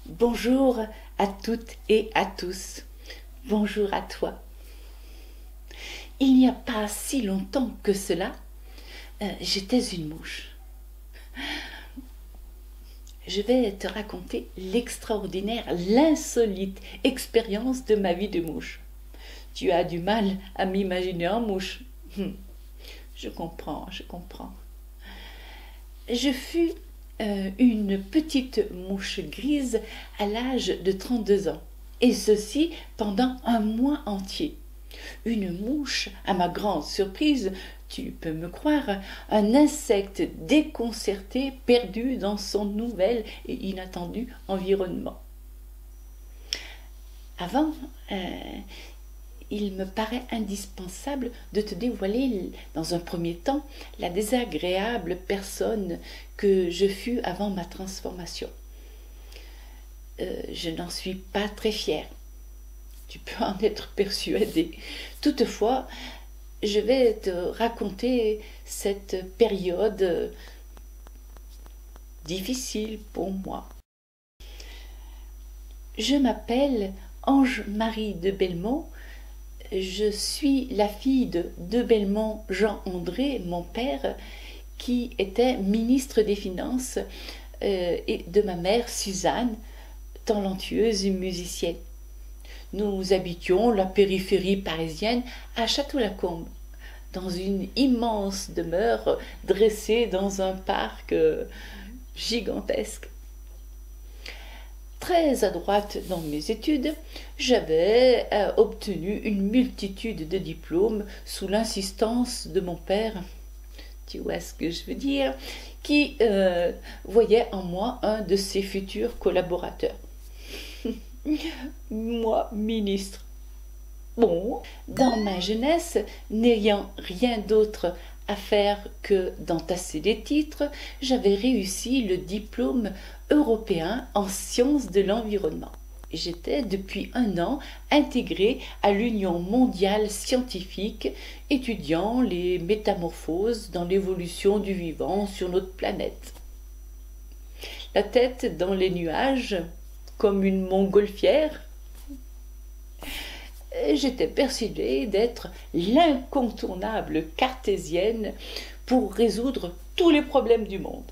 Bonjour à toutes et à tous. Bonjour à toi. Il n'y a pas si longtemps que cela, j'étais une mouche. Je vais te raconter l'extraordinaire, l'insolite expérience de ma vie de mouche. Tu as du mal à m'imaginer en mouche. Je comprends. Je fus une petite mouche grise à l'âge de 32 ans, et ceci pendant un mois entier. Une mouche, à ma grande surprise, tu peux me croire, un insecte déconcerté, perdu dans son nouvel et inattendu environnement. Avant, il me paraît indispensable de te dévoiler, dans un premier temps, la désagréable personne que je fus avant ma transformation. Je n'en suis pas très fière. Tu peux en être persuadé. Toutefois, je vais te raconter cette période difficile pour moi. Je m'appelle Ange-Marie de Belmont. Je suis la fille de Belmont Jean-André, mon père, qui était ministre des Finances, et de ma mère Suzanne, talentueuse musicienne. Nous habitions la périphérie parisienne à Château-Lacombe, dans une immense demeure dressée dans un parc gigantesque. Très adroite dans mes études, j'avais obtenu une multitude de diplômes sous l'insistance de mon père, tu vois ce que je veux dire, qui voyait en moi un de ses futurs collaborateurs. Moi, ministre. Bon, dans ma jeunesse, n'ayant rien d'autre à faire que d'entasser les titres, j'avais réussi le diplôme européen en sciences de l'environnement. J'étais depuis un an intégrée à l'Union mondiale scientifique, étudiant les métamorphoses dans l'évolution du vivant sur notre planète. La tête dans les nuages, comme une montgolfière, j'étais persuadée d'être l'incontournable cartésienne pour résoudre tous les problèmes du monde.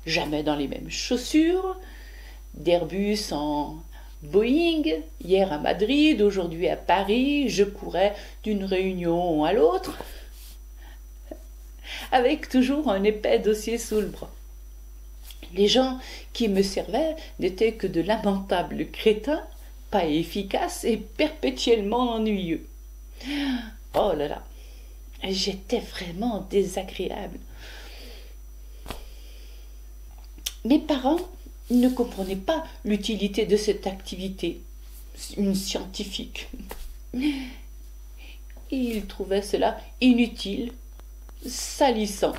Jamais dans les mêmes chaussures, d'Airbus en Boeing, hier à Madrid, aujourd'hui à Paris, je courais d'une réunion à l'autre, avec toujours un épais dossier sous le bras. Les gens qui me servaient n'étaient que de lamentables crétins, pas efficaces et perpétuellement ennuyeux. Oh là là, j'étais vraiment désagréable. Mes parents ne comprenaient pas l'utilité de cette activité, une scientifique. Ils trouvaient cela inutile, salissant,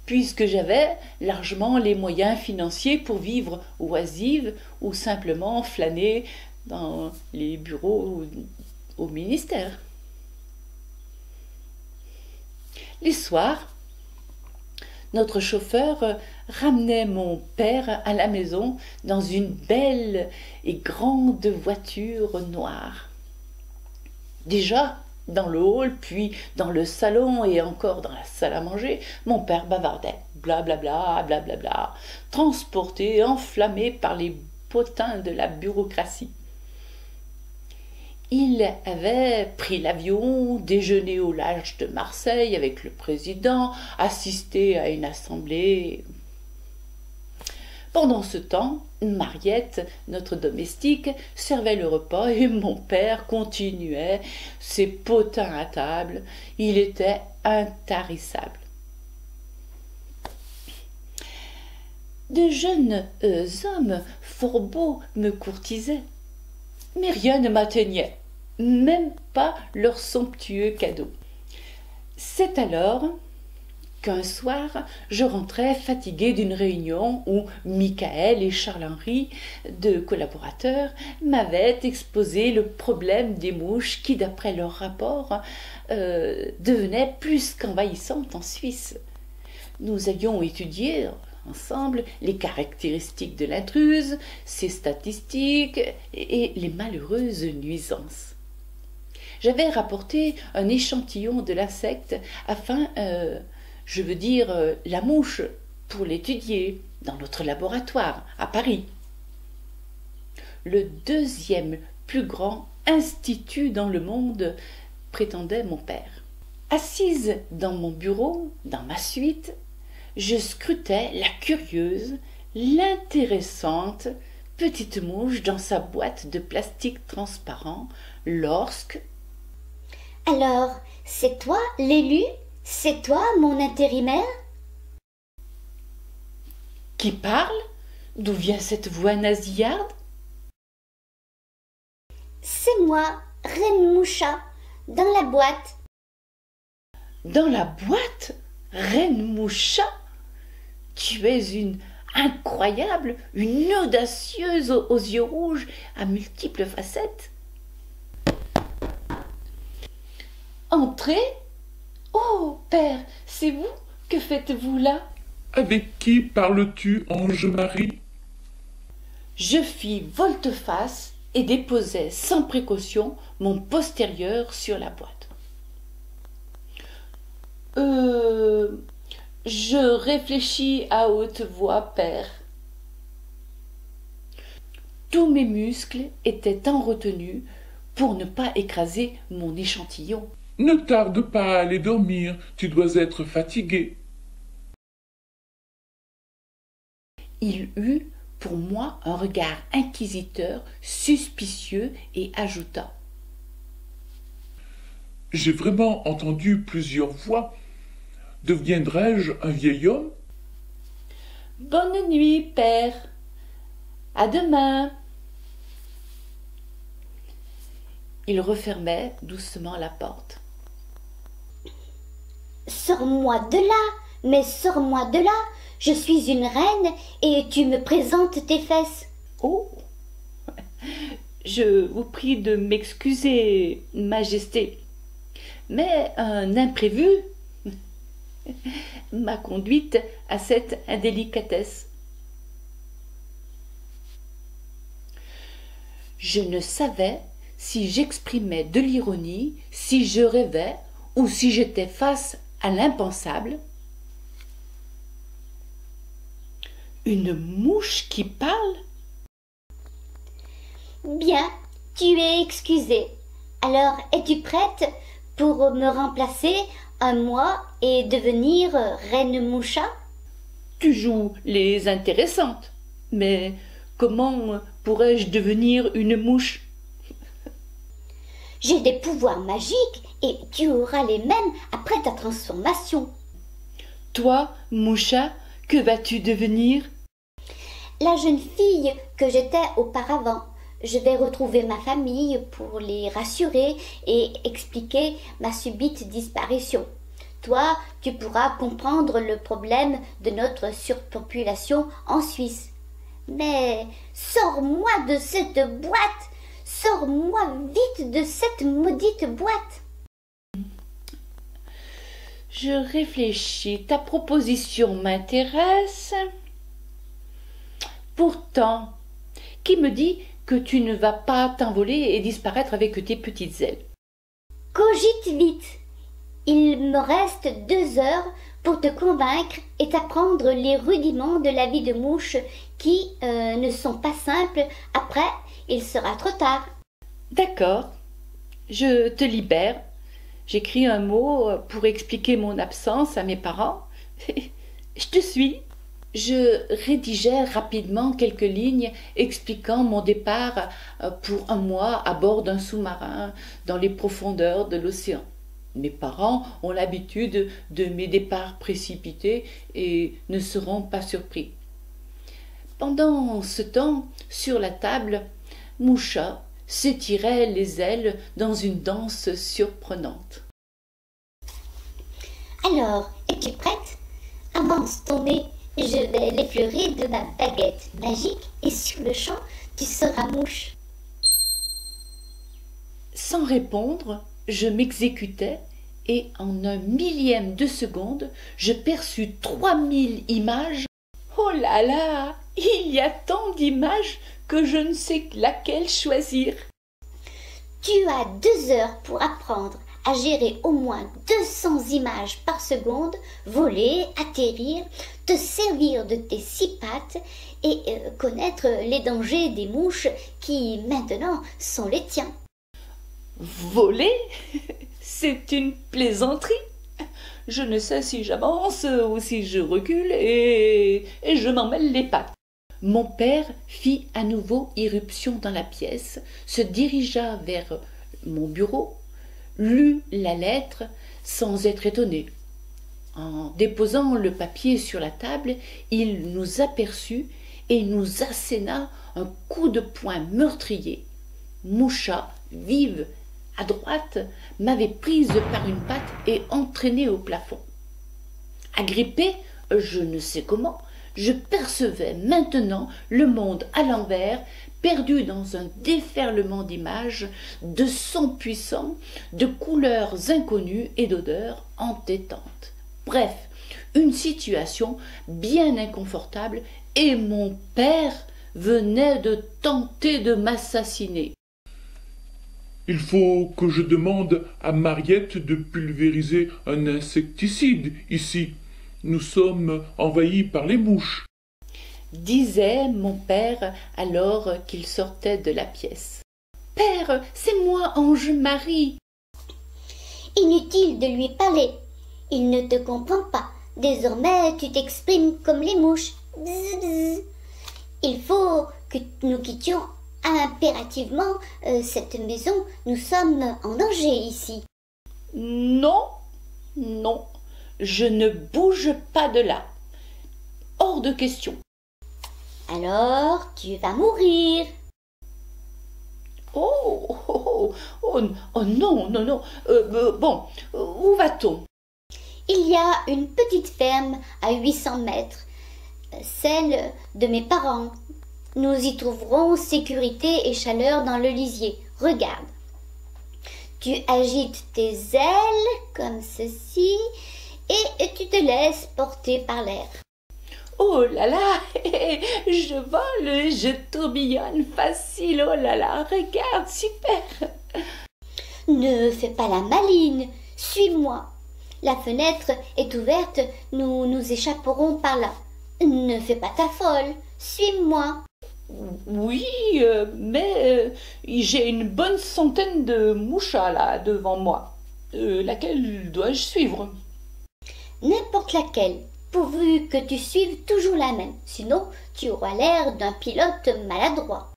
puisque j'avais largement les moyens financiers pour vivre oisive ou simplement flâner dans les bureaux au ministère. Les soirs, notre chauffeur ramenait mon père à la maison dans une belle et grande voiture noire. Déjà, dans le hall, puis dans le salon et encore dans la salle à manger, mon père bavardait, blablabla, blablabla, transporté, enflammé par les potins de la bureaucratie. Il avait pris l'avion, déjeuné au large de Marseille avec le président, assisté à une assemblée. Pendant ce temps, Mariette, notre domestique, servait le repas et mon père continuait ses potins à table. Il était intarissable. De jeunes hommes fort beaux me courtisaient, mais rien ne m'atteignait, même pas leurs somptueux cadeaux. C'est alors qu'un soir, je rentrais fatiguée d'une réunion où Michael et Charles-Henri, deux collaborateurs, m'avaient exposé le problème des mouches qui, d'après leur rapport, devenait plus qu'envahissante en Suisse. Nous avions étudié ensemble les caractéristiques de l'intruse, ses statistiques et les malheureuses nuisances. J'avais rapporté un échantillon de l'insecte afin, je veux dire, la mouche, pour l'étudier dans notre laboratoire à Paris. Le deuxième plus grand institut dans le monde, prétendait mon père. Assise dans mon bureau, dans ma suite, je scrutais la curieuse, l'intéressante petite mouche dans sa boîte de plastique transparent lorsque... Alors, c'est toi l'élu? C'est toi mon intérimaire? Qui parle? D'où vient cette voix nasillarde? C'est moi, Reine Moucha, dans la boîte. Dans la boîte? Reine Moucha? Tu es une incroyable, une audacieuse aux yeux rouges, à multiples facettes. Entrez? Oh, père, c'est vous? Que faites-vous là? Avec qui parles-tu, Ange-Marie? Je fis volte-face et déposai sans précaution mon postérieur sur la boîte. Je réfléchis à haute voix, père. Tous mes muscles étaient en retenue pour ne pas écraser mon échantillon. Ne tarde pas à aller dormir, tu dois être fatigué. Il eut pour moi un regard inquisiteur, suspicieux, et ajouta: J'ai vraiment entendu plusieurs voix. Deviendrai-je un vieil homme? Bonne nuit, père. À demain. Il refermait doucement la porte. Sors-moi de là, mais sors-moi de là. Je suis une reine et tu me présentes tes fesses. Oh, je vous prie de m'excuser, Majesté, mais un imprévu m'a conduite à cette indélicatesse. Je ne savais si j'exprimais de l'ironie, si je rêvais ou si j'étais face à l'impensable. Une mouche qui parle? Bien, tu es excusée. Alors, es-tu prête pour me remplacer un mois et devenir Reine Moucha? Tu joues les intéressantes, mais comment pourrais-je devenir une mouche? J'ai des pouvoirs magiques et tu auras les mêmes après ta transformation. Toi, Moucha, que vas-tu devenir? La jeune fille que j'étais auparavant. Je vais retrouver ma famille pour les rassurer et expliquer ma subite disparition. Toi, tu pourras comprendre le problème de notre surpopulation en Suisse. Mais sors-moi de cette boîte! Sors-moi vite de cette maudite boîte! Je réfléchis. Ta proposition m'intéresse. Pourtant, qui me dit que tu ne vas pas t'envoler et disparaître avec tes petites ailes? Cogite vite. Il me reste 2 heures pour te convaincre et t'apprendre les rudiments de la vie de mouche qui ne sont pas simples. Après, il sera trop tard. D'accord, je te libère. J'écris un mot pour expliquer mon absence à mes parents. Je te suis. Je rédigeai rapidement quelques lignes expliquant mon départ pour un mois à bord d'un sous-marin dans les profondeurs de l'océan. Mes parents ont l'habitude de mes départs précipités et ne seront pas surpris. Pendant ce temps, sur la table, Moucha s'étirait les ailes dans une danse surprenante. Alors, es-tu prête? Avance ton nez. Je vais l'effleurer de ma baguette magique et sur le champ, tu seras mouche. Sans répondre, je m'exécutais et en un millième de seconde, je perçus 3000 images. Oh là là, il y a tant d'images que je ne sais laquelle choisir. Tu as 2 heures pour apprendre à gérer au moins 200 images par seconde, voler, atterrir, te servir de tes 6 pattes et connaître les dangers des mouches qui maintenant sont les tiens. Voler? C'est une plaisanterie. Je ne sais si j'avance ou si je recule et je m'en mêle les pattes. Mon père fit à nouveau irruption dans la pièce, se dirigea vers mon bureau, lut la lettre sans être étonné. En déposant le papier sur la table, il nous aperçut et nous asséna un coup de poing meurtrier. Moucha, vive, à droite, m'avait prise par une patte et entraînée au plafond. Agrippé, je ne sais comment, je percevais maintenant le monde à l'envers, perdu dans un déferlement d'images, de sons puissants, de couleurs inconnues et d'odeurs entêtantes. Bref, une situation bien inconfortable et mon père venait de tenter de m'assassiner. Il faut que je demande à Mariette de pulvériser un insecticide ici. Nous sommes envahis par les mouches, disait mon père alors qu'il sortait de la pièce. Père, c'est moi, Ange-Marie. Inutile de lui parler. Il ne te comprend pas. Désormais, tu t'exprimes comme les mouches. Bzz, bzz. Il faut que nous quittions impérativement cette maison. Nous sommes en danger ici. Non, non, je ne bouge pas de là. Hors de question. Alors, tu vas mourir. Oh, oh, oh, oh, oh non, non, non. Bon, où va-t-on? Il y a une petite ferme à 800 mètres, celle de mes parents. Nous y trouverons sécurité et chaleur dans le lisier. Regarde. Tu agites tes ailes comme ceci et tu te laisses porter par l'air. Oh là là, je vole, je tourbillonne facile, oh là là, regarde, super. Ne fais pas la maline, suis-moi. La fenêtre est ouverte, nous nous échapperons par là. Ne fais pas ta folle, suis-moi. Oui, mais j'ai une bonne centaine de mouchas là devant moi. Laquelle dois-je suivre? N'importe laquelle, pourvu que tu suives toujours la même, sinon tu auras l'air d'un pilote maladroit.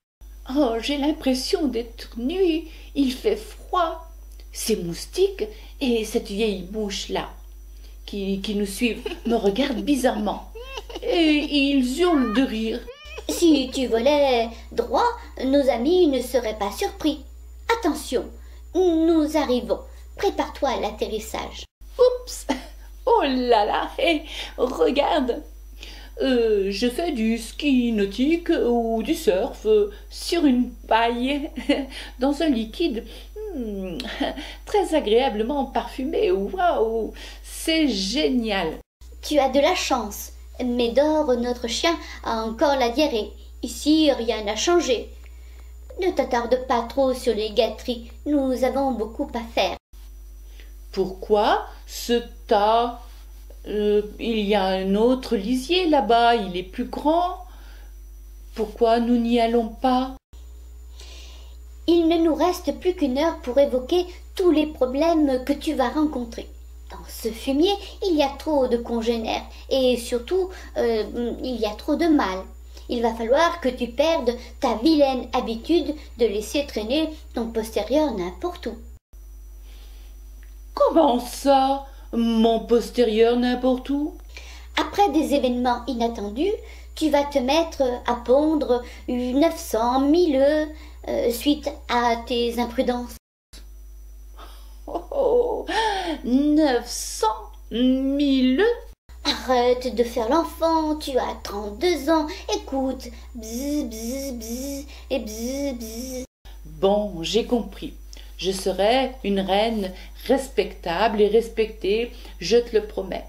Oh, j'ai l'impression d'être nue, il fait froid. Ces moustiques et cette vieille mouche-là qui nous suivent me regardent bizarrement et ils hurlent de rire. Si tu volais droit, nos amis ne seraient pas surpris. Attention, nous arrivons. Prépare-toi à l'atterrissage. Oups! Oh là là! Hey, regarde! Je fais du ski nautique ou du surf sur une paille dans un liquide très agréablement parfumé. Waouh! C'est génial! Tu as de la chance. Médor, notre chien, a encore la diarrhée. Ici, rien n'a changé. Ne t'attarde pas trop sur les gâteries. Nous avons beaucoup à faire. Pourquoi ce tas? Il y a un autre lisier là-bas, il est plus grand. Pourquoi nous n'y allons pas? Il ne nous reste plus qu'1 heure pour évoquer tous les problèmes que tu vas rencontrer. Dans ce fumier, il y a trop de congénères et surtout, il y a trop de mal. Il va falloir que tu perdes ta vilaine habitude de laisser traîner ton postérieur n'importe où. Comment ça? Mon postérieur n'importe où? Après des événements inattendus, tu vas te mettre à pondre 900, 1000 œufs suite à tes imprudences. Oh, 900 000 œufs? Arrête de faire l'enfant, tu as 32 ans. Écoute, bzz, bzz, bzz, et bzz, bzz. Bon, j'ai compris. Je serai une reine respectable et respectée, je te le promets.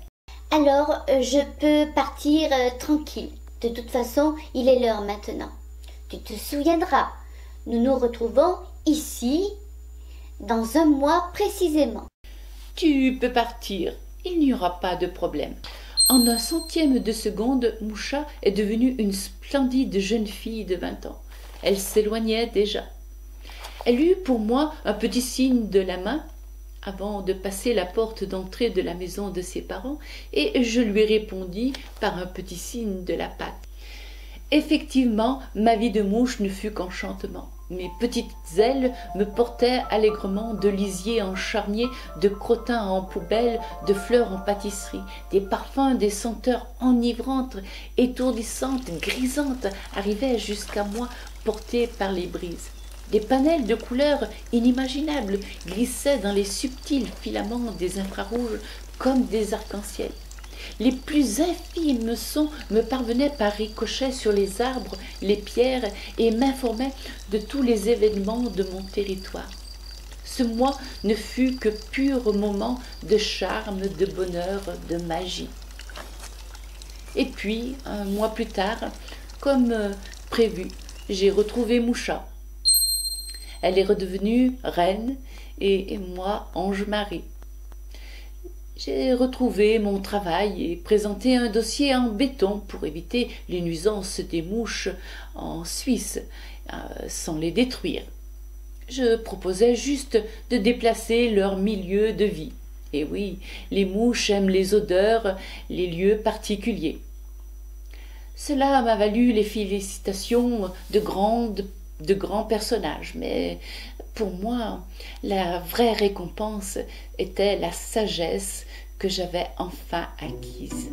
Alors, je peux partir tranquille. De toute façon, il est l'heure maintenant. Tu te souviendras, nous nous retrouvons ici dans un mois précisément. Tu peux partir, il n'y aura pas de problème. En un centième de seconde, Moucha est devenue une splendide jeune fille de 20 ans. Elle s'éloignait déjà. Elle eut pour moi un petit signe de la main avant de passer la porte d'entrée de la maison de ses parents, et je lui répondis par un petit signe de la patte. Effectivement, ma vie de mouche ne fut qu'enchantement. Mes petites ailes me portaient allègrement de lisier en charnier, de crottin en poubelle, de fleurs en pâtisserie. Des parfums, des senteurs enivrantes, étourdissantes, grisantes arrivaient jusqu'à moi, portés par les brises. Des panels de couleurs inimaginables glissaient dans les subtils filaments des infrarouges comme des arcs-en-ciel. Les plus infimes sons me parvenaient par ricochet sur les arbres, les pierres, et m'informaient de tous les événements de mon territoire. Ce mois ne fut que pur moment de charme, de bonheur, de magie. Et puis, un mois plus tard, comme prévu, j'ai retrouvé Moucha. Elle est redevenue reine et moi Ange-Marie. J'ai retrouvé mon travail et présenté un dossier en béton pour éviter les nuisances des mouches en Suisse, sans les détruire. Je proposais juste de déplacer leur milieu de vie. Et oui, les mouches aiment les odeurs, les lieux particuliers. Cela m'a valu les félicitations de grands personnages, mais pour moi, la vraie récompense était la sagesse que j'avais enfin acquise.